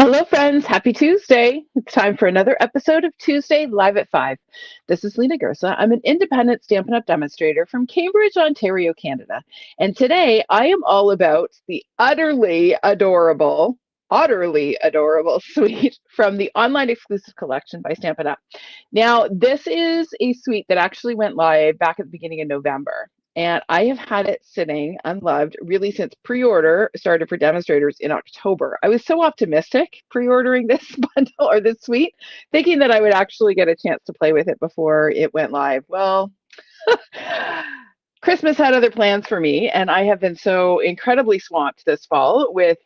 Hello, friends. Happy Tuesday. It's time for another episode of Tuesday Live at 5. This is Lena Gersa. I'm an independent Stampin' Up! Demonstrator from Cambridge, Ontario, Canada. And today I am all about the utterly adorable suite from the online exclusive collection by Stampin' Up! Now, this is a suite that actually went live back at the beginning of November. And I have had it sitting unloved really since pre-order started for demonstrators in October. I was so optimistic pre-ordering this bundle or this suite, thinking that I would actually get a chance to play with it before it went live. Well, Christmas had other plans for me, and I have been so incredibly swamped this fall with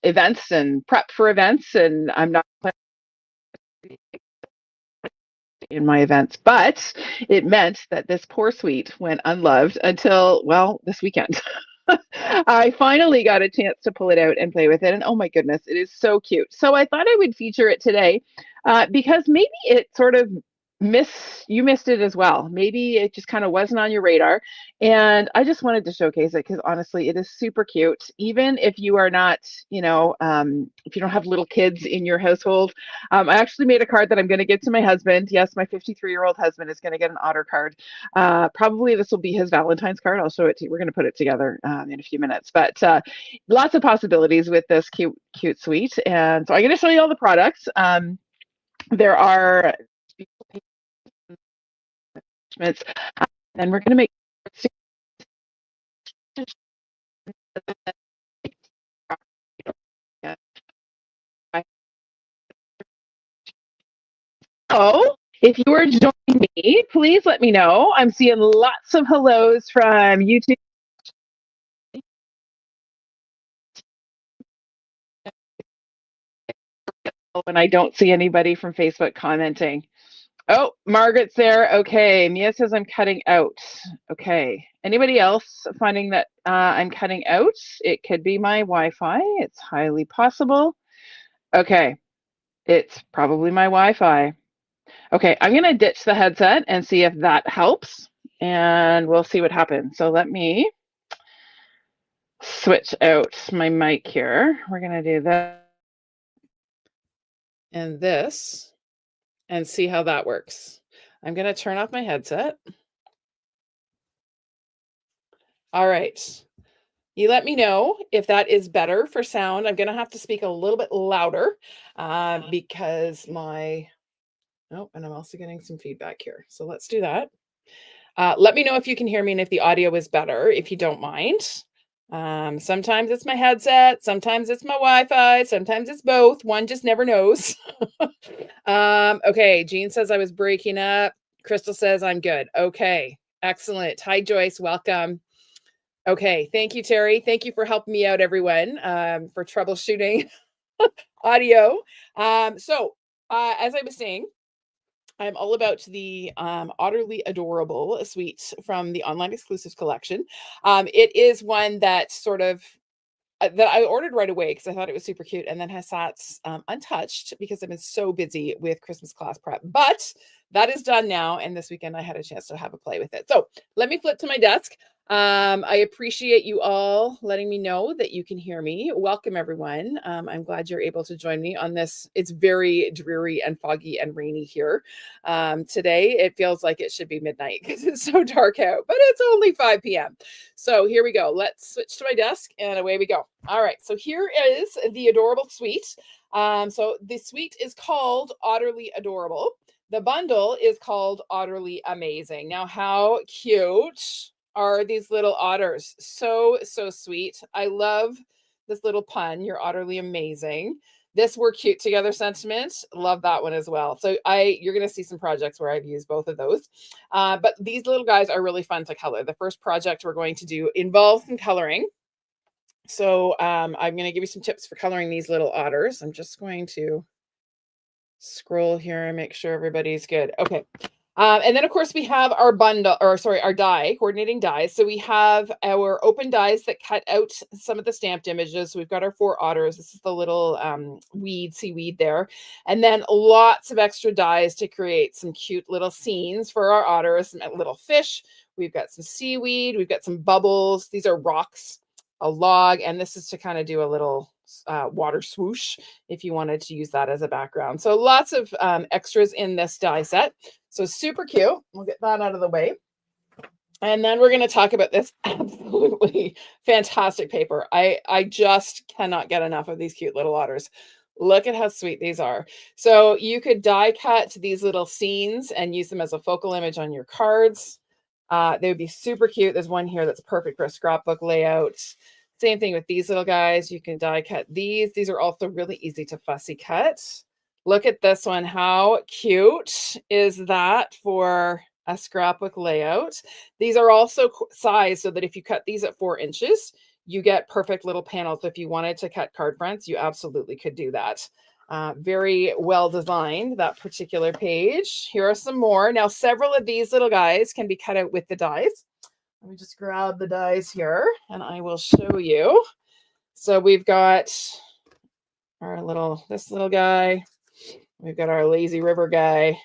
events and prep for events, and I'm not in my events, but it meant that this poor suite went unloved until, well, this weekend. I finally got a chance to pull it out and play with it, and oh my goodness, it is so cute. So I thought I would feature it today because maybe it sort of you missed it as well. Maybe it just kind of wasn't on your radar, and I just wanted to showcase it because honestly, it is super cute. Even if you are not, if you don't have little kids in your household, I actually made a card that I'm going to give to my husband. Yes, my 53-year-old husband is going to get an otter card. Probably this will be his Valentine's card. I'll show it to you. We're going to put it together in a few minutes. But lots of possibilities with this cute suite. And so I'm going to show you all the products. There are and we're going to make oh, if you are joining me, please let me know. I'm seeing lots of hellos from YouTube. And I don't see anybody from Facebook commenting. Oh, Margaret's there. Okay. Mia says I'm cutting out. Okay. Anybody else finding that I'm cutting out? It could be my Wi-Fi. It's highly possible. Okay. It's probably my Wi-Fi. Okay. I'm going to ditch the headset and see if that helps. And we'll see what happens. So let me switch out my mic here. We're going to do that and this and see how that works. I'm going to turn off my headset. All right. You let me know if that is better for sound. I'm going to have to speak a little bit louder because and I'm also getting some feedback here. So let's do that. Let me know if you can hear me and if the audio is better, if you don't mind. Sometimes it's my headset, sometimes it's my Wi-Fi, sometimes it's both. One just never knows. Okay, Jean says I was breaking up. Crystal says I'm good. Okay, excellent. Hi, Joyce. Welcome. Okay, thank you, Terry. Thank you for helping me out, everyone, for troubleshooting audio. So, as I was saying, I'm all about the Otterly Adorable suite from the online exclusives collection. It is one that sort of that I ordered right away because I thought it was super cute, and then has sat untouched because I've been so busy with Christmas class prep. But that is done now, and this weekend I had a chance to have a play with it. So let me flip to my desk. I appreciate you all letting me know that you can hear me. Welcome, everyone. I'm glad you're able to join me on this. It's very dreary and foggy and rainy here. Today, it feels like it should be midnight because it's so dark out, but it's only 5 p.m. So here we go. Let's switch to my desk and away we go. All right. So here is the adorable suite. So the suite is called Otterly Adorable. The bundle is called Otterly Amazing. Now, how cute are these little otters? So sweet. I love this little pun. You're utterly amazing. This "we're cute together" sentiment. Love that one as well. So you're going to see some projects where I've used both of those. But these little guys are really fun to color. The first project we're going to do involves some coloring. So I'm going to give you some tips for coloring these little otters. I'm just going to scroll here and make sure everybody's good. Okay. And then, of course, we have our our die, coordinating dies. So we have our open dies that cut out some of the stamped images. So we've got our 4 otters. This is the little seaweed there. And then lots of extra dies to create some cute little scenes for our otters, some little fish. We've got some seaweed. We've got some bubbles. These are rocks, a log. And this is to kind of do a little water swoosh if you wanted to use that as a background. So lots of extras in this die set. So super cute. We'll get that out of the way. And then we're going to talk about this absolutely fantastic paper. I just cannot get enough of these cute little otters. Look at how sweet these are. So you could die cut these little scenes and use them as a focal image on your cards. They would be super cute. There's one here that's perfect for a scrapbook layout. Same thing with these little guys. You can die cut these. These are also really easy to fussy cut. Look at this one. How cute is that for a scrapbook layout? These are also sized so that if you cut these at 4 inches, you get perfect little panels. So if you wanted to cut card fronts, you absolutely could do that. Very well designed, that particular page. Here are some more. Now, several of these little guys can be cut out with the dies. Let me just grab the dies here and I will show you. So we've got this little guy. We've got our lazy river guy.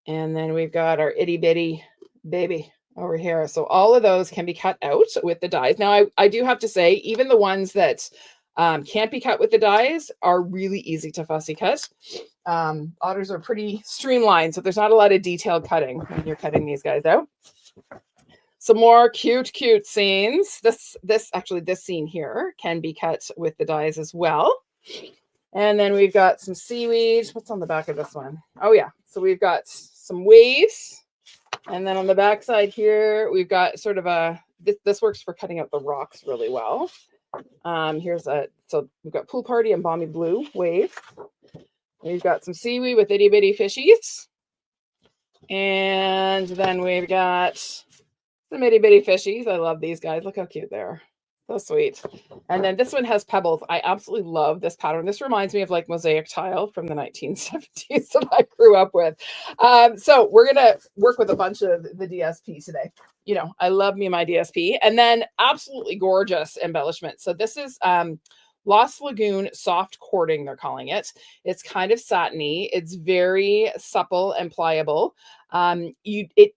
And then we've got our itty bitty baby over here. So all of those can be cut out with the dies. Now, I do have to say, even the ones that can't be cut with the dies are really easy to fussy cut. Otters are pretty streamlined, so there's not a lot of detailed cutting when you're cutting these guys out. Some more cute scenes. This scene here can be cut with the dies as well. And then we've got some seaweed. What's on the back of this one? Oh yeah, so we've got some waves. And then on the back side here, we've got sort of this works for cutting out the rocks really well. So we've got pool party and balmy blue wave. We've got some seaweed with itty bitty fishies. And then we've got some itty bitty fishies. I love these guys. Look how cute they are. So sweet. And then this one has pebbles. I absolutely love this pattern. This reminds me of like mosaic tile from the 1970s that I grew up with. So we're going to work with a bunch of the DSP today. You know, I love me my DSP. And then absolutely gorgeous embellishment. So this is Lost Lagoon soft cording, they're calling it. It's kind of satiny. It's very supple and pliable. It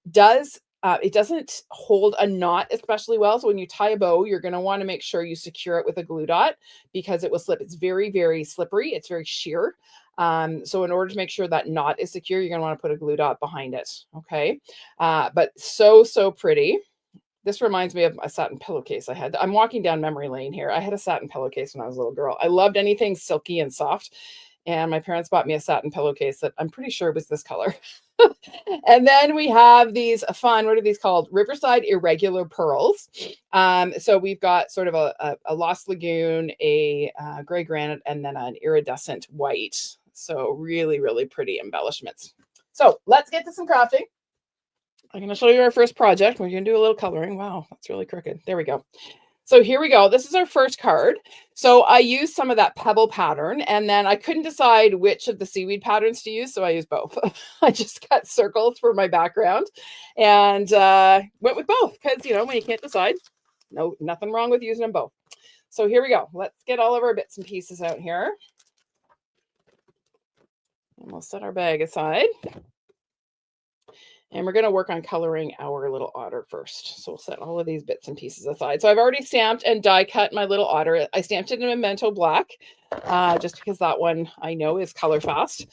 doesn't hold a knot especially well. So when you tie a bow, you're going to want to make sure you secure it with a glue dot because it will slip. It's very, very slippery. It's very sheer. So in order to make sure that knot is secure, you're going to want to put a glue dot behind it. Okay. But so pretty. This reminds me of a satin pillowcase I had. I'm walking down memory lane here. I had a satin pillowcase when I was a little girl. I loved anything silky and soft. And my parents bought me a satin pillowcase that I'm pretty sure was this color. And then we have these fun, what are these called? Riverside Irregular Pearls. So we've got sort of a Lost Lagoon, a gray granite, and then an iridescent white. So really, really pretty embellishments. So let's get to some crafting. I'm going to show you our first project. We're going to do a little coloring. Wow, that's really crooked. There we go. So here we go. This is our first card. So I used some of that pebble pattern, and then I couldn't decide which of the seaweed patterns to use, so I used both. I just cut circles for my background and went with both because, you know, when you can't decide, nothing wrong with using them both. So here we go. Let's get all of our bits and pieces out here. And we'll set our bag aside. And we're going to work on coloring our little otter first. So we'll set all of these bits and pieces aside. So I've already stamped and die cut my little otter. I stamped it in Memento Black, just because that one I know is color fast.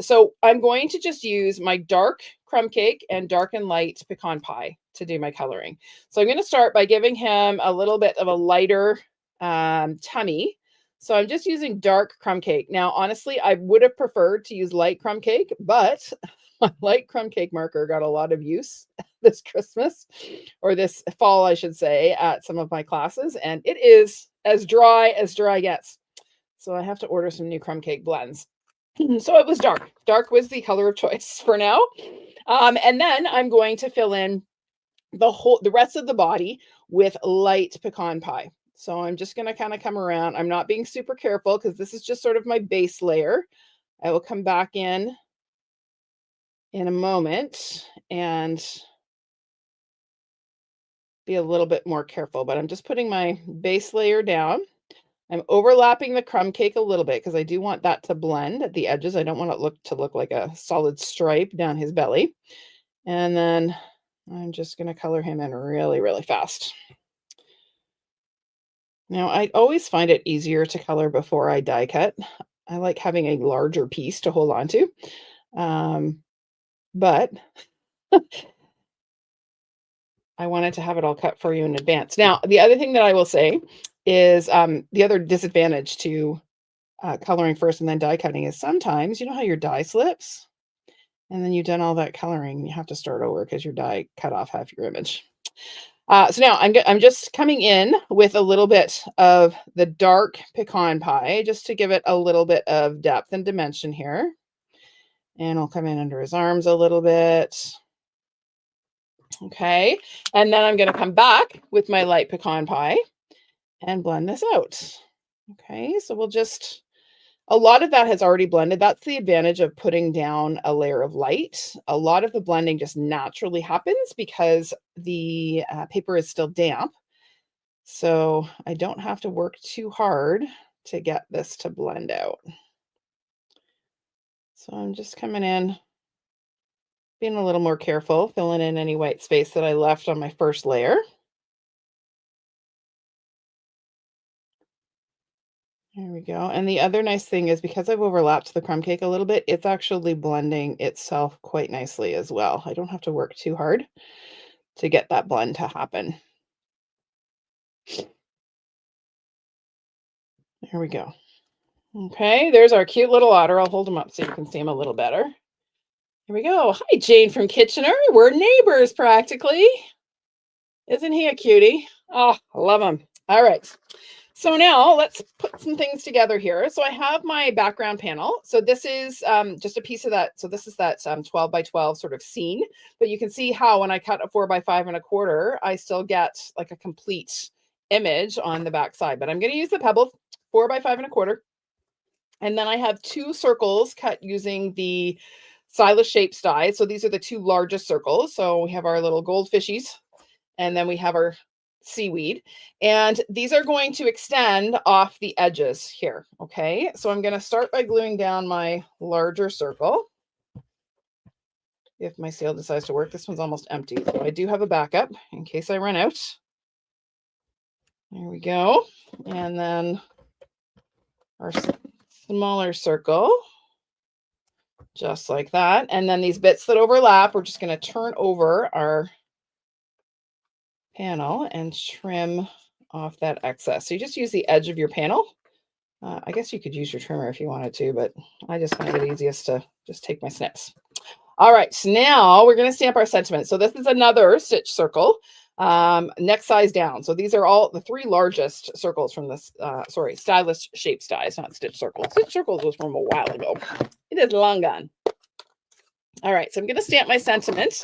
So I'm going to just use my dark crumb cake and dark and light pecan pie to do my coloring. So I'm going to start by giving him a little bit of a lighter tummy. So I'm just using dark crumb cake. Now, honestly, I would have preferred to use light crumb cake, but my light crumb cake marker got a lot of use this Christmas, or this fall, I should say, at some of my classes, and it is as dry gets. So I have to order some new crumb cake blends. So it was dark. Dark was the color of choice for now. And then I'm going to fill in the rest of the body with light pecan pie. So I'm just going to kind of come around. I'm not being super careful because this is just sort of my base layer. I will come back in a moment and be a little bit more careful, but I'm just putting my base layer down. I'm overlapping the crumb cake a little bit because I do want that to blend at the edges. I don't want it to look like a solid stripe down his belly. And then I'm just going to color him in really, really fast. Now, I always find it easier to color before I die cut. I like having a larger piece to hold on to. But I wanted to have it all cut for you in advance. Now, the other thing that I will say is the other disadvantage to coloring first and then die cutting is sometimes, you know how your die slips? And then you've done all that coloring, you have to start over because your die cut off half your image. So now I'm just coming in with a little bit of the dark Pecan Pie just to give it a little bit of depth and dimension here. And I'll come in under his arms a little bit. Okay, and then I'm going to come back with my light Pecan Pie and blend this out. Okay, so we'll just, a lot of that has already blended. That's the advantage of putting down a layer of light. A lot of the blending just naturally happens because the paper is still damp. So I don't have to work too hard to get this to blend out. So I'm just coming in, being a little more careful, filling in any white space that I left on my first layer. There we go. And the other nice thing is because I've overlapped the crumb cake a little bit, it's actually blending itself quite nicely as well. I don't have to work too hard to get that blend to happen. There we go. Okay, there's our cute little otter. I'll hold him up so you can see him a little better. Here we go. Hi, Jane from Kitchener. We're neighbors practically. Isn't he a cutie? Oh, I love him. All right. So now let's put some things together here. So I have my background panel. So this is just a piece of that. So this is that 12 by 12 sort of scene. But you can see how when I cut a 4 by 5 1/4, I still get like a complete image on the back side. But I'm going to use the pebble 4 by 5 1/4. And then I have 2 circles cut using the stylish shapes die. So these are the 2 largest circles. So we have our little goldfishies, and then we have our seaweed, and these are going to extend off the edges here. Okay, so I'm going to start by gluing down my larger circle. If my seal decides to work, this one's almost empty, so I do have a backup in case I run out. There we go. And then our smaller circle, just like that. And then these bits that overlap, we're just going to turn over our panel and trim off that excess. So you just use the edge of your panel. I guess you could use your trimmer if you wanted to, but I just find it easiest to just take my snips. All right, so now we're going to stamp our sentiment. So this is another stitch circle, next size down. So these are all the 3 largest circles from this, stylish shapes dies, not stitch circles. Stitch circles was from a while ago. It is long gone. All right, so I'm going to stamp my sentiment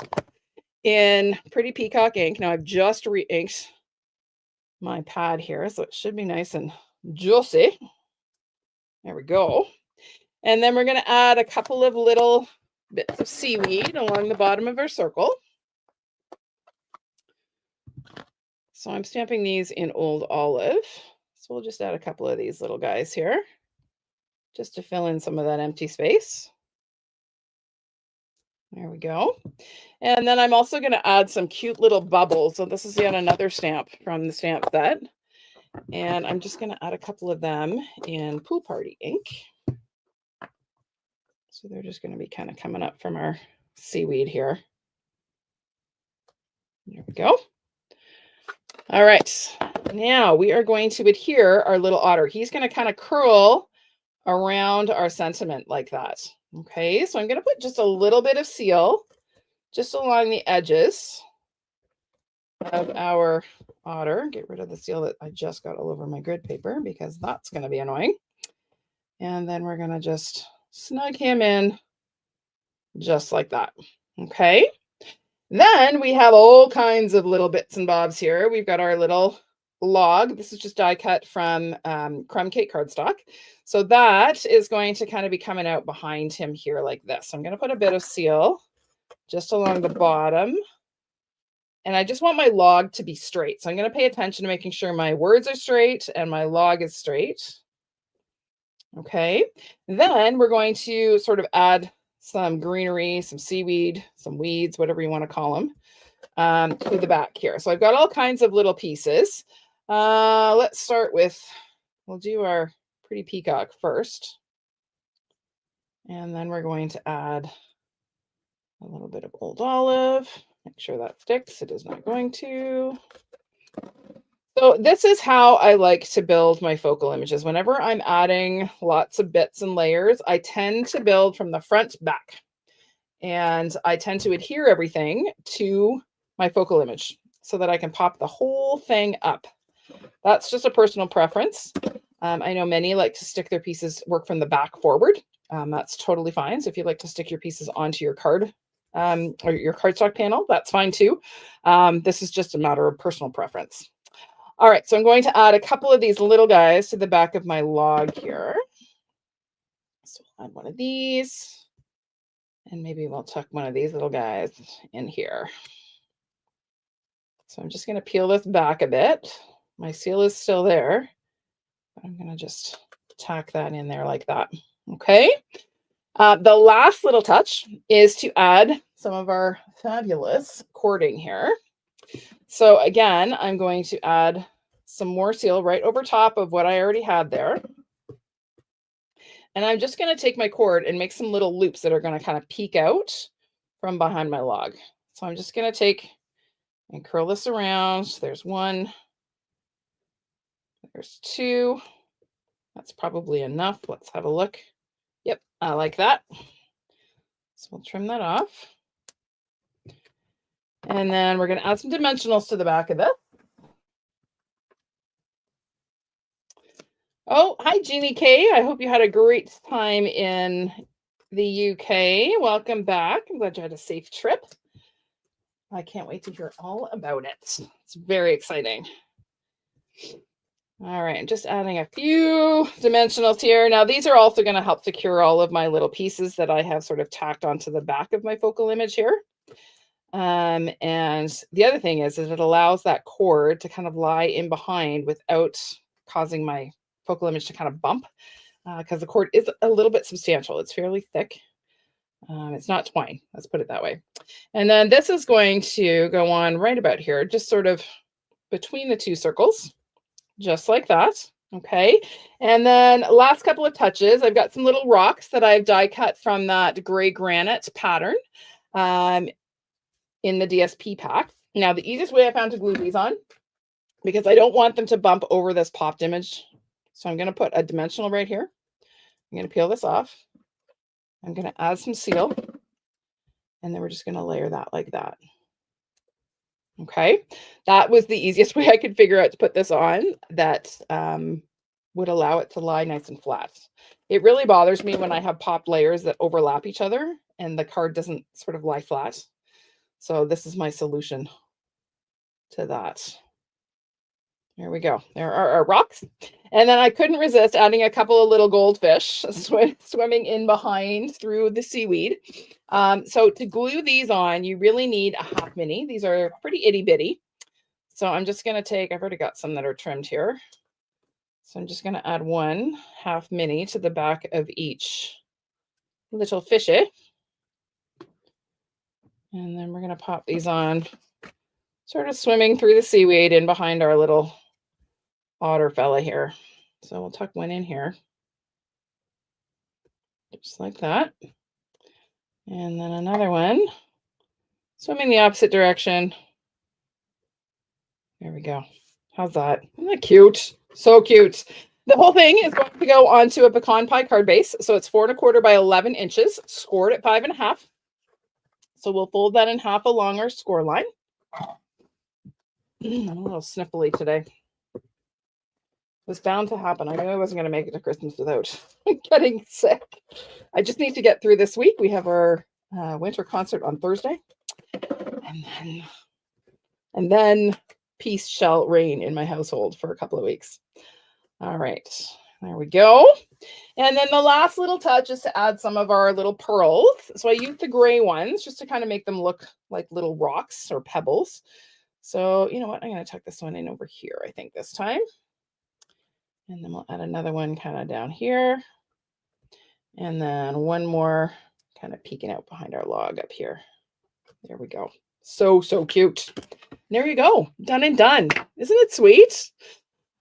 in Pretty Peacock ink. Now I've just re-inked my pad here, so it should be nice and juicy. There we go. And then we're going to add a couple of little bits of seaweed along the bottom of our circle. So I'm stamping these in Old Olive. So we'll just add a couple of these little guys here just to fill in some of that empty space. There we go. And then I'm also going to add some cute little bubbles. So this is yet another stamp from the stamp set. And I'm just going to add a couple of them in Pool Party ink. So they're just going to be kind of coming up from our seaweed here. There we go. All right. Now we are going to adhere our little otter. He's going to kind of curl around our sentiment like that. Okay, so I'm going to put just a little bit of seal just along the edges of our otter. Get rid of the seal that I just got all over my grid paper because that's going to be annoying. And then we're going to just snug him in just like that. Okay, then we have all kinds of little bits and bobs here. We've got our little log. This is just die cut from crumb cake cardstock. So that is going to kind of be coming out behind him here like this. I'm going to put a bit of seal just along the bottom. And I just want my log to be straight. So I'm going to pay attention to making sure my words are straight and my log is straight. Okay. Then we're going to sort of add some greenery, some seaweed, some weeds, whatever you want to call them, to the back here. So I've got all kinds of little pieces. Let's start with, we'll do our pretty peacock first. And then we're going to add a little bit of old olive. Make sure that sticks. It is not going to. So this is how I like to build my focal images. Whenever I'm adding lots of bits and layers, I tend to build from the front back. And I tend to adhere everything to my focal image so that I can pop the whole thing up. That's just a personal preference. I know many like to stick their pieces, work from the back forward. That's totally fine. So if you like to stick your pieces onto your card or your cardstock panel, that's fine too. This is just a matter of personal preference. All right, so I'm going to add a couple of these little guys to the back of my log here. So I'll add one of these, and maybe we'll tuck one of these little guys in here. So I'm just going to peel this back a bit. My seal is still there. I'm going to just tack that in there like that. Okay. The last little touch is to add some of our fabulous cording here. So again, I'm going to add some more seal right over top of what I already had there. And I'm just going to take my cord and make some little loops that are going to kind of peek out from behind my log. So I'm just going to take and curl this around. There's one. There's two. That's probably enough. Let's have a look. Yep, I like that. So we'll trim that off. And then we're going to add some dimensionals to the back of it. Oh, hi, Jeannie K. I hope you had a great time in the UK. Welcome back. I'm glad you had a safe trip. I can't wait to hear all about it. It's very exciting. All right, just adding a few dimensionals here. Now, these are also going to help secure all of my little pieces that I have sort of tacked onto the back of my focal image here. And the other thing is it allows that cord to kind of lie in behind without causing my focal image to kind of bump, because the cord is a little bit substantial. It's fairly thick. It's not twine, let's put it that way. And then this is going to go on right about here, just sort of between the two circles, just like that. Okay. And then last couple of touches, I've got some little rocks that I've die cut from that gray granite pattern in the DSP pack. Now, the easiest way I found to glue these on, because I don't want them to bump over this popped image. So I'm going to put a dimensional right here. I'm going to peel this off. I'm going to add some seal. And then we're just going to layer that like that. Okay. That was the easiest way I could figure out to put this on that would allow it to lie nice and flat. It really bothers me when I have popped layers that overlap each other and the card doesn't sort of lie flat. So this is my solution to that. There we go. There are our rocks. And then I couldn't resist adding a couple of little goldfish swimming in behind through the seaweed. So to glue these on, you really need a half mini. These are pretty itty bitty. So I'm just going to take, I've already got some that are trimmed here. So I'm just going to add one half mini to the back of each little fishy. And then we're going to pop these on, sort of swimming through the seaweed in behind our little otter fella here. So we'll tuck one in here, just like that. And then another one, swimming the opposite direction. There we go. How's that? Isn't that cute? So cute. The whole thing is going to go onto a Pecan Pie card base. So it's 4 1/4 by 11 inches, scored at 5 1/2. So we'll fold that in half along our score line. I'm a little sniffly today. It was bound to happen. I knew I wasn't going to make it to Christmas without getting sick. I just need to get through this week. We have our winter concert on Thursday. And then peace shall reign in my household for a couple of weeks. All right, there we go. And then the last little touch is to add some of our little pearls. So I used the gray ones just to kind of make them look like little rocks or pebbles. So you know what? I'm going to tuck this one in over here, I think, this time. And then we'll add another one kind of down here. And then one more kind of peeking out behind our log up here. There we go. So, so cute. There you go. Done and done. Isn't it sweet?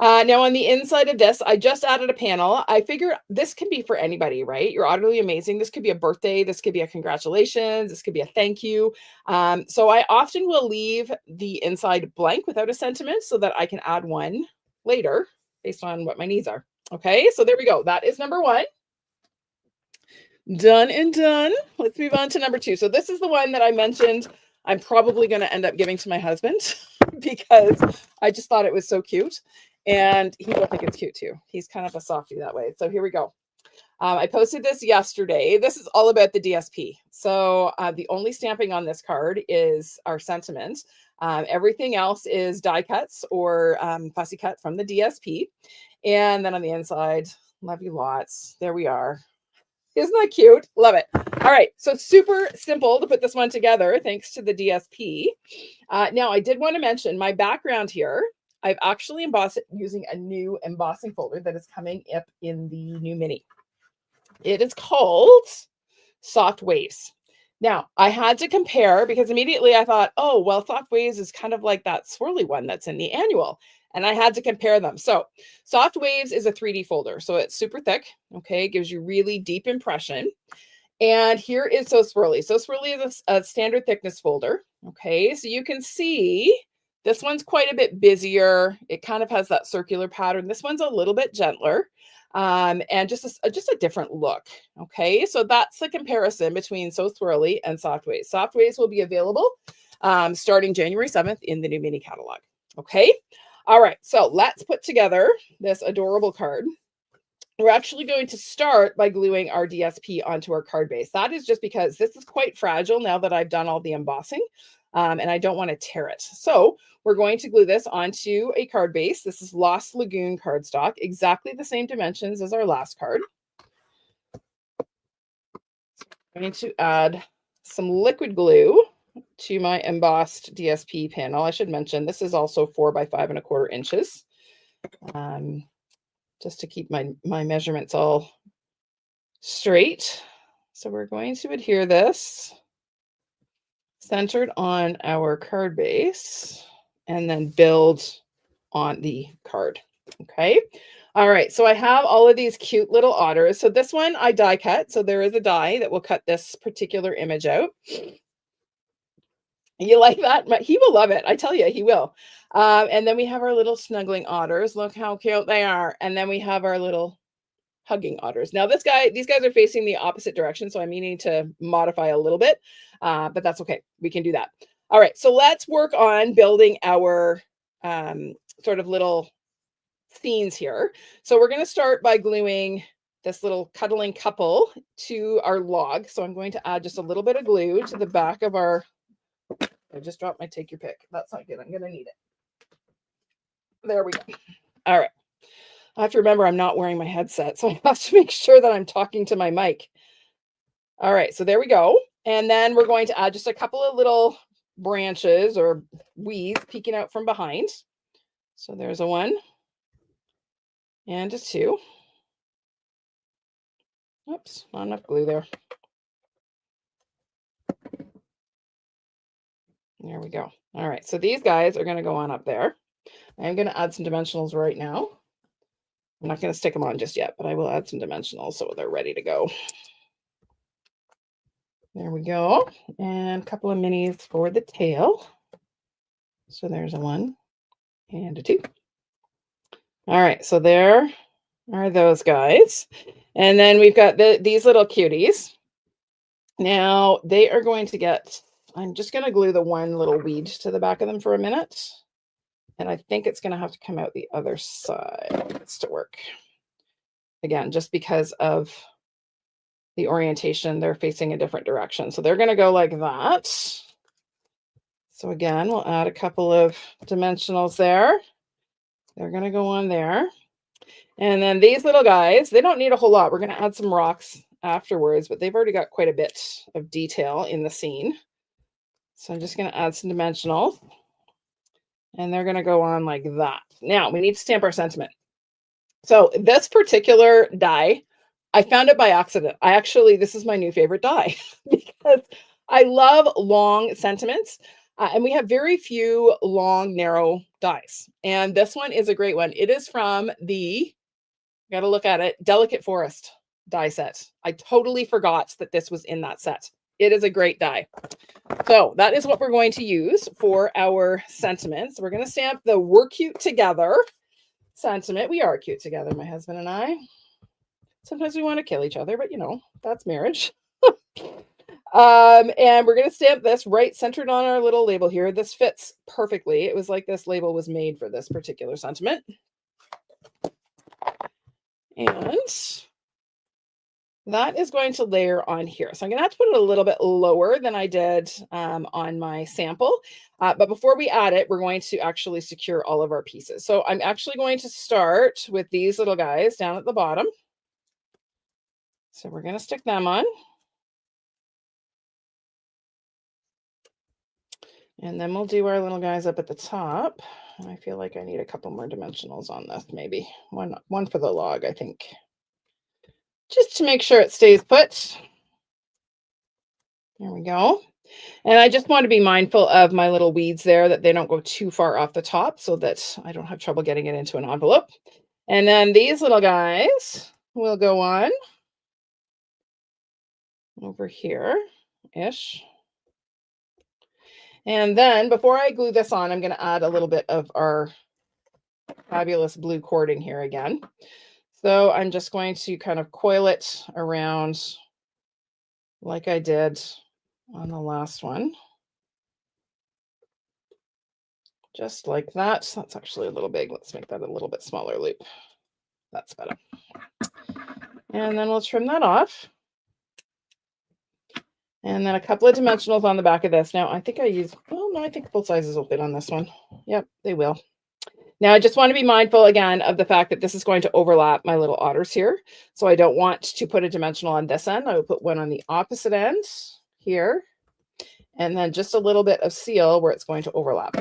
Now on the inside of this, I just added a panel. I figure this can be for anybody, right? You're utterly amazing. This could be a birthday. This could be a congratulations. This could be a thank you. So I often will leave the inside blank without a sentiment so that I can add one later based on what my needs are. Okay, so there we go. That is number one. Done and done. Let's move on to number two. So this is the one that I mentioned I'm probably going to end up giving to my husband because I just thought it was so cute. And he will think it's cute too. He's kind of a softie that way. So here we go. I posted this yesterday. This is all about the DSP. So the only stamping on this card is our sentiment. Everything else is die cuts or fussy cut from the DSP. And then on the inside, love you lots. There we are. Isn't that cute? Love it. All right. So super simple to put this one together thanks to the DSP. Now, I did want to mention my background here. I've actually embossed it using a new embossing folder that is coming up in the new mini. It is called Soft Waves. Now, I had to compare because immediately I thought, oh, well, Soft Waves is kind of like that swirly one that's in the annual. And I had to compare them. So Soft Waves is a 3D folder. So it's super thick. Okay. Gives you really deep impression. And here is So Swirly. So Swirly is a standard thickness folder. Okay. So you can see this one's quite a bit busier. It kind of has that circular pattern. This one's a little bit gentler. And just a different look. Okay. So that's the comparison between So Swirly and Soft Waves. Soft Waves will be available starting January 7th in the new mini catalog. Okay. All right, so let's put together this adorable card. We're actually going to start by gluing our DSP onto our card base. That is just because this is quite fragile now that I've done all the embossing, and I don't want to tear it. So we're going to glue this onto a card base. This is Lost Lagoon cardstock, exactly the same dimensions as our last card. I'm going to add some liquid glue to my embossed DSP panel. I should mention this is also 4 by 5¼ inches, just to keep my measurements all straight. So we're going to adhere this centered on our card base and then build on the card. Okay. All right. So I have all of these cute little otters. So this one I die cut. So there is a die that will cut this particular image out. You like that? He will love it. I tell you, he will. And then we have our little snuggling otters. Look how cute they are. And then we have our little hugging otters. Now these guys are facing the opposite direction. So I'm needing to modify a little bit, but that's okay. We can do that. All right. So let's work on building our sort of little scenes here. So we're going to start by gluing this little cuddling couple to our log. So I'm going to add just a little bit of glue to the back of our, I just dropped my take your pick. That's not good. I'm going to need it. There we go. All right. I have to remember I'm not wearing my headset, so I have to make sure that I'm talking to my mic. All right. So there we go. And then we're going to add just a couple of little branches or weeds peeking out from behind. So there's a one and a two. Oops, not enough glue there. There we go. All right, so these guys are going to go on up there. I'm going to add some dimensionals right now. I'm not going to stick them on just yet, but I will add some dimensionals so they're ready to go. There we go. And a couple of minis for the tail. So there's a one and a two. All right, so there are those guys. And then we've got these little cuties. Now they are going to get, I'm just going to glue the one little weed to the back of them for a minute. And I think it's going to have to come out the other side. It's to work. Again, just because of the orientation, they're facing a different direction. So they're going to go like that. So again, we'll add a couple of dimensionals there. They're going to go on there. And then these little guys, they don't need a whole lot. We're going to add some rocks afterwards, but they've already got quite a bit of detail in the scene. So I'm just going to add some dimensional. And they're going to go on like that. Now we need to stamp our sentiment. So this particular die, I found it by accident. This is my new favorite die because I love long sentiments. And we have very few long, narrow dies. And this one is a great one. It is from the, got to look at it, Delicate Forest die set. I totally forgot that this was in that set. It is a great die. So that is what we're going to use for our sentiments. We're going to stamp the "We're cute together" sentiment. We are cute together, my husband and I. Sometimes we want to kill each other, but you know, that's marriage. And we're going to stamp this right centered on our little label here. This fits perfectly. It was like this label was made for this particular sentiment. And that is going to layer on here. So I'm going to have to put it a little bit lower than I did on my sample. But before we add it, we're going to actually secure all of our pieces. So I'm actually going to start with these little guys down at the bottom. So we're going to stick them on. And then we'll do our little guys up at the top. And I feel like I need a couple more dimensionals on this, maybe. One for the log, I think. Just to make sure it stays put. There we go. And I just want to be mindful of my little weeds there, that they don't go too far off the top so that I don't have trouble getting it into an envelope. And then these little guys will go on over here-ish. And then before I glue this on, I'm going to add a little bit of our fabulous blue cording here again. So I'm just going to kind of coil it around like I did on the last one. Just like that. That's actually a little big. Let's make that a little bit smaller loop. That's better. And then we'll trim that off. And then a couple of dimensionals on the back of this. Now, I think I use, oh no, I think both sizes will fit on this one. Yep, they will. Now, I just want to be mindful again of the fact that this is going to overlap my little otters here. So I don't want to put a dimensional on this end. I will put one on the opposite end here. And then just a little bit of seal where it's going to overlap.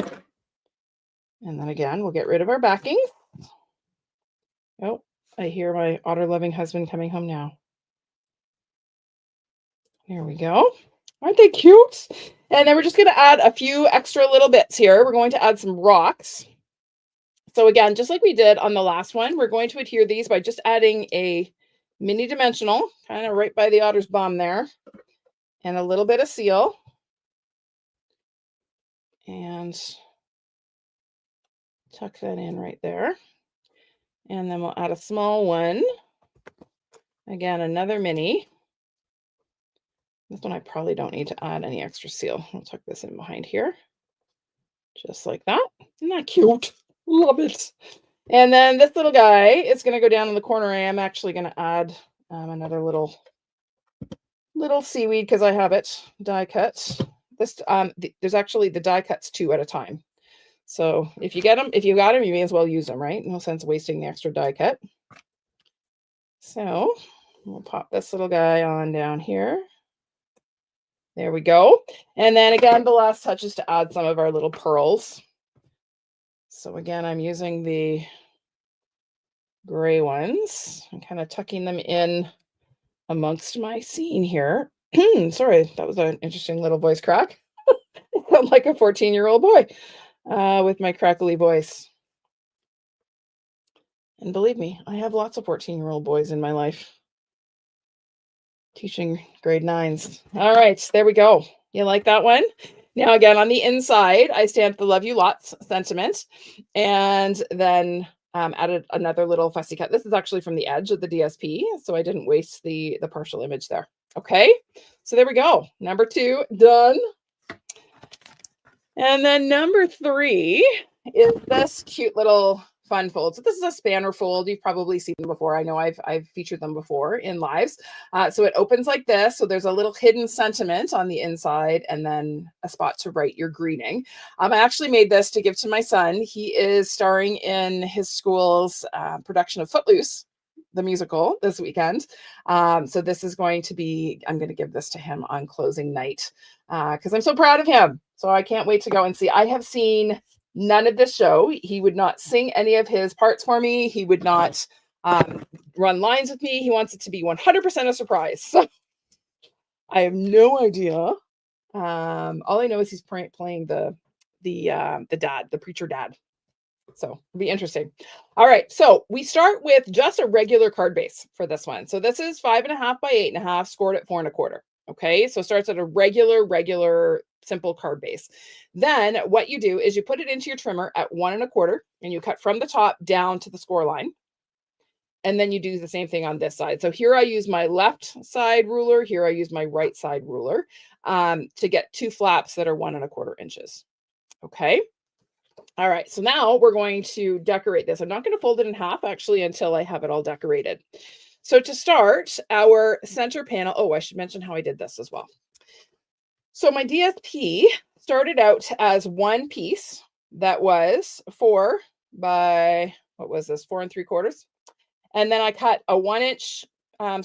And then again, we'll get rid of our backing. Oh, I hear my otter-loving husband coming home now. There we go. Aren't they cute? And then we're just going to add a few extra little bits here. We're going to add some rocks. So again, just like we did on the last one, we're going to adhere these by just adding a mini dimensional, kind of right by the otter's bum there, and a little bit of seal. And tuck that in right there. And then we'll add a small one. Again, another mini. This one I probably don't need to add any extra seal. I'll tuck this in behind here. Just like that. Isn't that cute? Love it. And then this little guy is going to go down in the corner. I am actually going to add another little seaweed because I have it die cut. This there's actually the die cuts 2 at a time. So if you got them, you may as well use them, right? No sense wasting the extra die cut. So we'll pop this little guy on down here. There we go. And then again, the last touch is to add some of our little pearls. So again, I'm using the gray ones and kind of tucking them in amongst my scene here. Sorry, that was an interesting little voice crack. I'm like a 14-year-old boy with my crackly voice. And believe me, I have lots of 14-year-old boys in my life. Teaching grade 9s. All right, there we go. You like that one? Now, again, on the inside, I stamped the "Love You Lots" sentiment, and then added another little fussy cut. This is actually from the edge of the DSP, so I didn't waste the partial image there. Okay, so there we go. Number 2 done. And then number 3 is this cute little fun fold. So this is a spanner fold. You've probably seen them before. I know I've featured them before in lives. So it opens like this. So there's a little hidden sentiment on the inside and then a spot to write your greeting. I actually made this to give to my son. He is starring in his school's production of Footloose, the musical, this weekend. So this is going to be, I'm going to give this to him on closing night because I'm so proud of him. So I can't wait to go and see. I have seen none of this show. He would not sing any of his parts for me. He would not run lines with me. He wants it to be 100% a surprise. So I have no idea All I know is he's playing the dad, the preacher dad. So it'll be interesting. All right. So we start with just a regular card base for this one. So this is 5.5 by 8.5, scored at 4.25. Okay. So it starts at a regular simple card base. Then what you do is you put it into your trimmer at 1.25 and you cut from the top down to the score line. And then you do the same thing on this side. So here I use my left side ruler. Here I use my right side ruler to get two flaps that are 1.25 inches. Okay. All right. So now we're going to decorate this. I'm not going to fold it in half actually until I have it all decorated. So to start our center panel, oh, I should mention how I did this as well. So my DSP started out as one piece that was 4 by, what was this, 4 3/4. And then I cut a 1-inch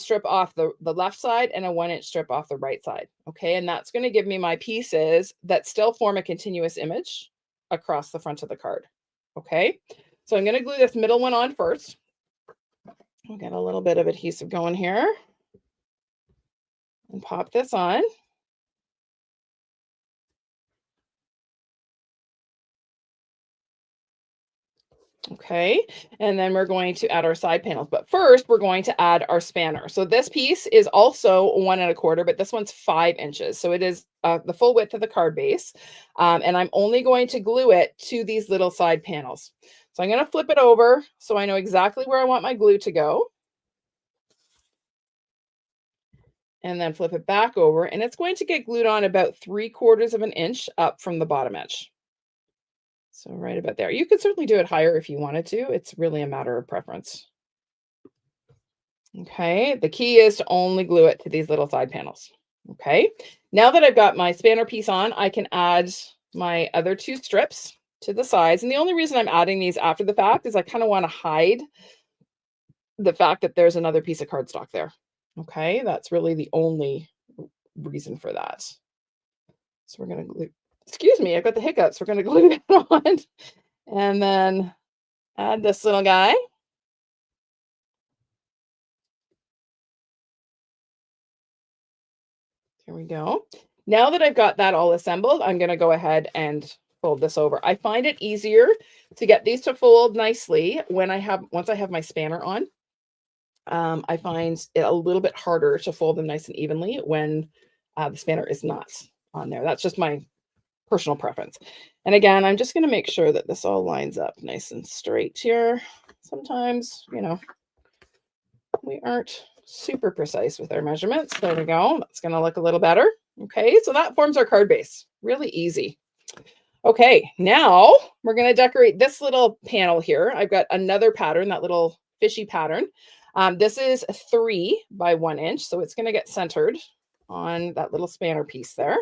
strip off the left side and a 1-inch strip off the right side. Okay. And that's going to give me my pieces that still form a continuous image across the front of the card. Okay. So I'm going to glue this middle one on first. I'll get a little bit of adhesive going here and pop this on. Okay, and then we're going to add our side panels. But first, we're going to add our spanner. So this piece is also 1.25, but this one's 5 inches. So it is the full width of the card base. And I'm only going to glue it to these little side panels. So I'm going to flip it over so I know exactly where I want my glue to go. And then flip it back over. And it's going to get glued on about 3/4 of an inch up from the bottom edge. So right about there. You could certainly do it higher if you wanted to. It's really a matter of preference. Okay, the key is to only glue it to these little side panels. Okay, now that I've got my spanner piece on, I can add my other 2 strips to the sides. And the only reason I'm adding these after the fact is I kind of want to hide the fact that there's another piece of cardstock there. Okay, that's really the only reason for that. So we're going to glue. Excuse me, I've got the hiccups. We're going to glue that on and then add this little guy. Here we go. Now that I've got that all assembled, I'm going to go ahead and fold this over. I find it easier to get these to fold nicely when once I have my spanner on. I find it a little bit harder to fold them nice and evenly when the spanner is not on there. That's just my personal preference. And again, I'm just going to make sure that this all lines up nice and straight here. Sometimes, we aren't super precise with our measurements. There we go. That's going to look a little better. Okay, so that forms our card base. Really easy. Okay, now we're going to decorate this little panel here. I've got another pattern, that little fishy pattern. This is 3 by 1 inch, so it's going to get centered on that little spanner piece there.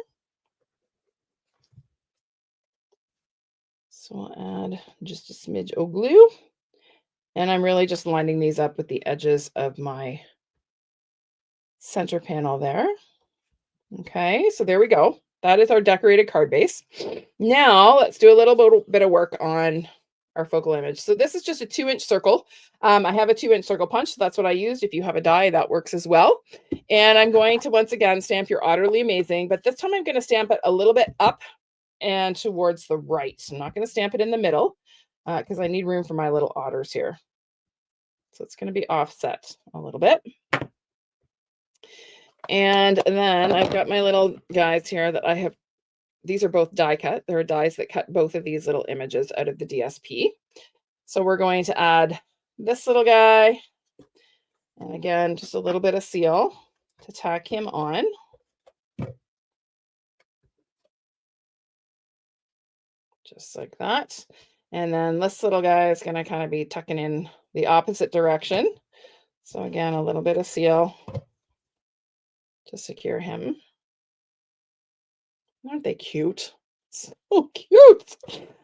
So I'll add just a smidge of glue. And I'm really just lining these up with the edges of my center panel there. Okay, so there we go. That is our decorated card base. Now let's do a little bit of work on our focal image. So this is just a 2-inch circle. I have a 2-inch circle punch. So that's what I used. If you have a die, that works as well. And I'm going to once again stamp your Otterly Amazing, but this time I'm going to stamp it a little bit up and towards the right. I'm not going to stamp it in the middle because I need room for my little otters here. So it's going to be offset a little bit. And then I've got my little guys here that I have. These are both die cut. There are dies that cut both of these little images out of the DSP. So we're going to add this little guy. And again, just a little bit of seal to tack him on. Just like that. And then this little guy is going to kind of be tucking in the opposite direction. So again, a little bit of seal to secure him. Aren't they cute? So cute.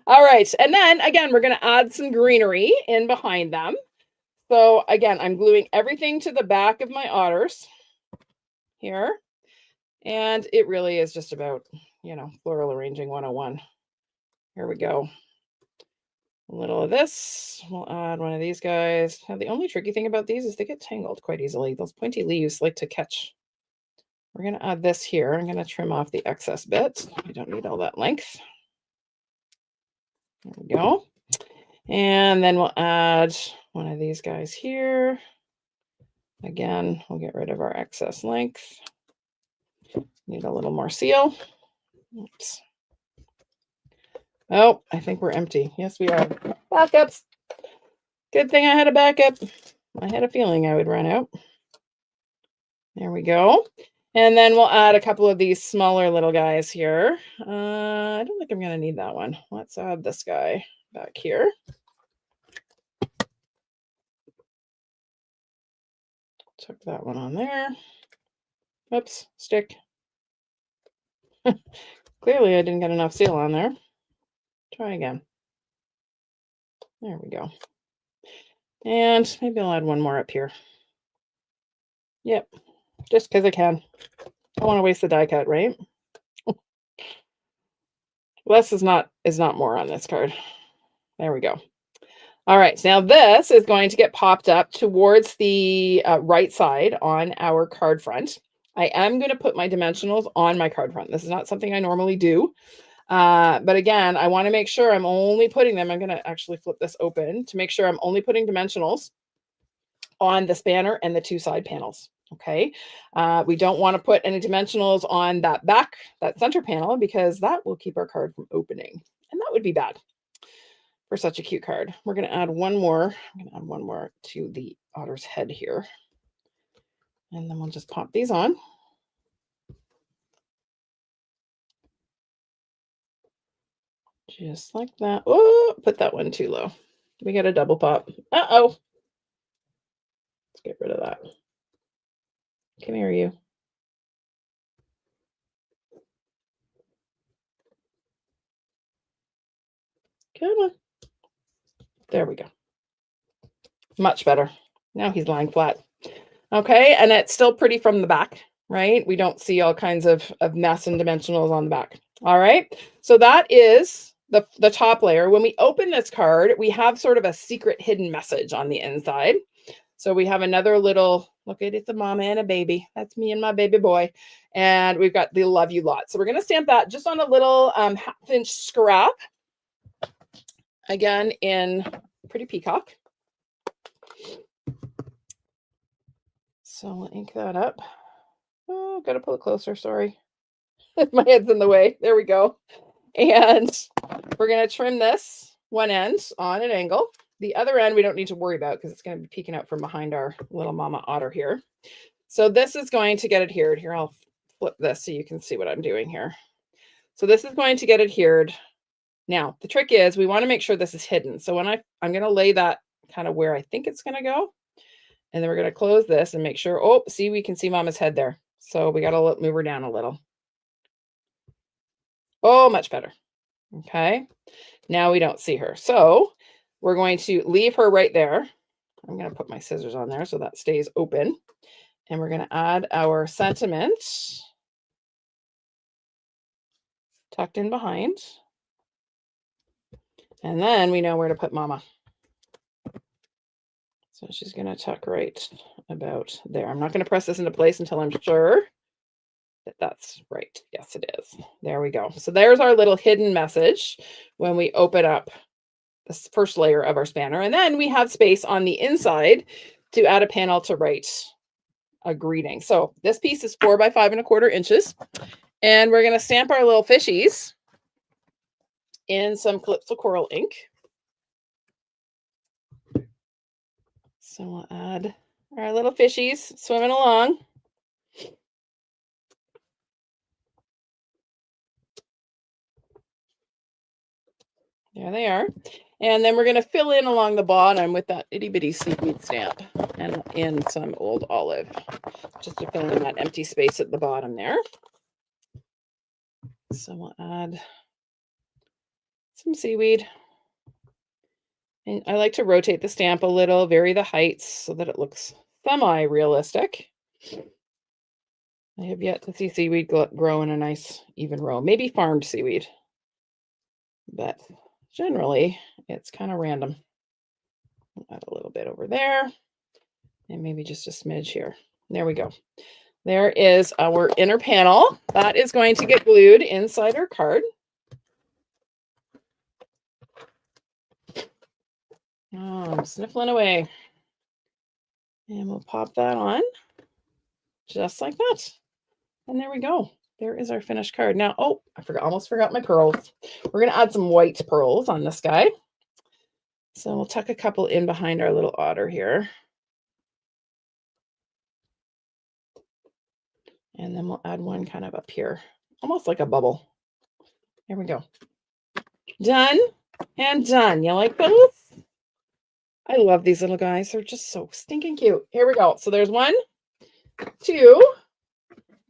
All right. And then again, we're going to add some greenery in behind them. So again, I'm gluing everything to the back of my otters here. And it really is just about, floral arranging 101. Here we go. A little of this. We'll add one of these guys. Now, the only tricky thing about these is they get tangled quite easily. Those pointy leaves like to catch We're going to add this here. I'm going to trim off the excess bits. We don't need all that length. There we go. And then we'll add one of these guys here. Again, we'll get rid of our excess length. Need a little more seal. Oops. Oh, I think we're empty. Yes, we are. Backups. Good thing I had a backup. I had a feeling I would run out. There we go. And then we'll add a couple of these smaller little guys here. I don't think I'm going to need that one. Let's add this guy back here. Tuck that one on there. Oops, stick. Clearly I didn't get enough seal on there. Try again. There we go. And maybe I'll add one more up here. Yep, just because I can. I don't want to waste the die cut, right? Less is not more on this card. There we go. All right, so now this is going to get popped up towards the right side on our card front. I am going to put my dimensionals on my card front. This is not something I normally do. But again, I want to make sure I'm only putting them. I'm going to actually flip this open to make sure I'm only putting dimensionals on the spanner and the two side panels. Okay. We don't want to put any dimensionals on that center panel, because that will keep our card from opening. And that would be bad for such a cute card. We're going to add one more. I'm going to add one more to the otter's head here. And then we'll just pop these on. Just like that. Oh, put that one too low. We got a double pop. Uh-oh. Let's get rid of that. Come here, you. Come on. There we go. Much better. Now he's lying flat. Okay, and it's still pretty from the back, right? We don't see all kinds of mess and dimensionals on the back. All right, so that is the top layer. When we open this card, we have sort of a secret hidden message on the inside. So we have another little, look at it, it's a mama and a baby. That's me and my baby boy. And we've got the love you lot. So we're going to stamp that just on a little 1/2 inch scrap. Again, in Pretty Peacock. So we'll ink that up. Oh, got to pull it closer. Sorry. My head's in the way. There we go. And we're going to trim this one end on an angle. The other end we don't need to worry about because it's going to be peeking out from behind our little mama otter here. So this is going to get adhered. Here, I'll flip this so you can see what I'm doing here. So this is going to get adhered. Now, the trick is we want to make sure this is hidden. So when I'm going to lay that kind of where I think it's going to go. And then we're going to close this and make sure, oh, see, we can see mama's head there. So we got to move her down a little. Oh, much better. Okay. Now we don't see her. So we're going to leave her right there. I'm going to put my scissors on there so that stays open. And we're going to add our sentiment tucked in behind. And then we know where to put mama. So she's going to tuck right about there. I'm not going to press this into place until I'm sure that that's right. Yes, it is. There we go. So there's our little hidden message when we open up this first layer of our spanner. And then we have space on the inside to add a panel to write a greeting. So this piece is 4 by 5 1/4 inches. And we're going to stamp our little fishies in some Calypso Coral ink. So we'll add our little fishies swimming along. There they are. And then we're going to fill in along the bottom with that itty bitty seaweed stamp and in some old olive, just to fill in that empty space at the bottom there. So we'll add some seaweed. And I like to rotate the stamp a little, vary the heights so that it looks semi-realistic. I have yet to see seaweed grow in a nice even row, maybe farmed seaweed, but generally it's kind of random. I'll add a little bit over there and maybe just a smidge here. There we go. There is our inner panel. That is going to get glued inside our card. Oh, I'm sniffling away. And we'll pop that on just like that. And there we go. There is our finished card. Now, oh, I almost forgot my pearls. We're going to add some white pearls on this guy. So we'll tuck a couple in behind our little otter here. And then we'll add one kind of up here, almost like a bubble. There we go. Done and done. You like those? I love these little guys. They're just so stinking cute. Here we go. So there's 1, 2,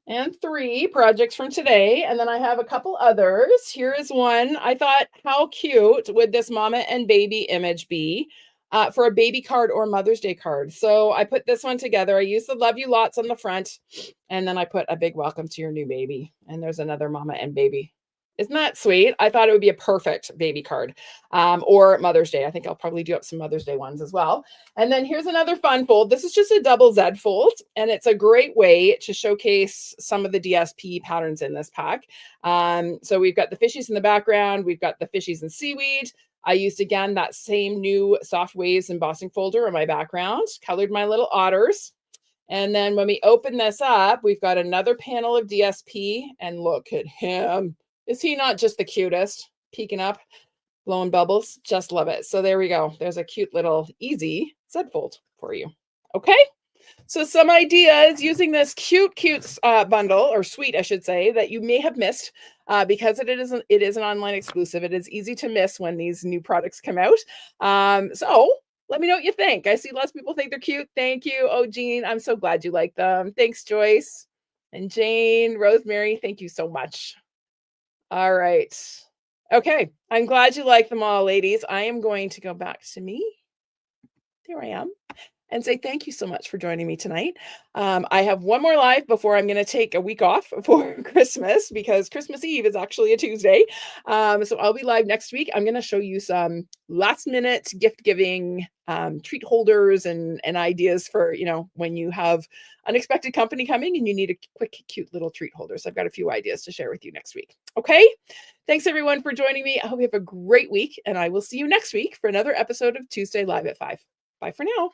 and 3 projects from today. And then I have a couple others. Here is one. I thought, how cute would this mama and baby image be for a baby card or Mother's Day card? So I put this one together. I used the love you lots on the front. And then I put a big welcome to your new baby. And there's another mama and baby. Isn't that sweet? I thought it would be a perfect baby card or Mother's Day. I think I'll probably do up some Mother's Day ones as well. And then here's another fun fold. This is just a double Z fold, and it's a great way to showcase some of the DSP patterns in this pack. So we've got the fishies in the background. We've got the fishies and seaweed. I used, again, that same new Soft Waves embossing folder in my background, colored my little otters. And then when we open this up, we've got another panel of DSP, and look at him. Is he not just the cutest? Peeking up, blowing bubbles. Just love it. So there we go. There's a cute little easy Z fold for you. Okay. So some ideas using this cute bundle, or suite, I should say, that you may have missed because it is an online exclusive. It is easy to miss when these new products come out. So let me know what you think. I see lots of people think they're cute. Thank you. Oh, Jean, I'm so glad you like them. Thanks, Joyce and Jane, Rosemary. Thank you so much. All right. Okay. I'm glad you like them all, ladies. I am going to go back to me. There I am. And say thank you so much for joining me tonight. I have one more live before I'm going to take a week off for Christmas, because Christmas Eve is actually a Tuesday. So I'll be live next week. I'm going to show you some last minute gift giving treat holders and ideas for, when you have unexpected company coming and you need a quick, cute little treat holder. So I've got a few ideas to share with you next week. Okay. Thanks everyone for joining me. I hope you have a great week, and I will see you next week for another episode of Tuesday Live at 5. Bye for now.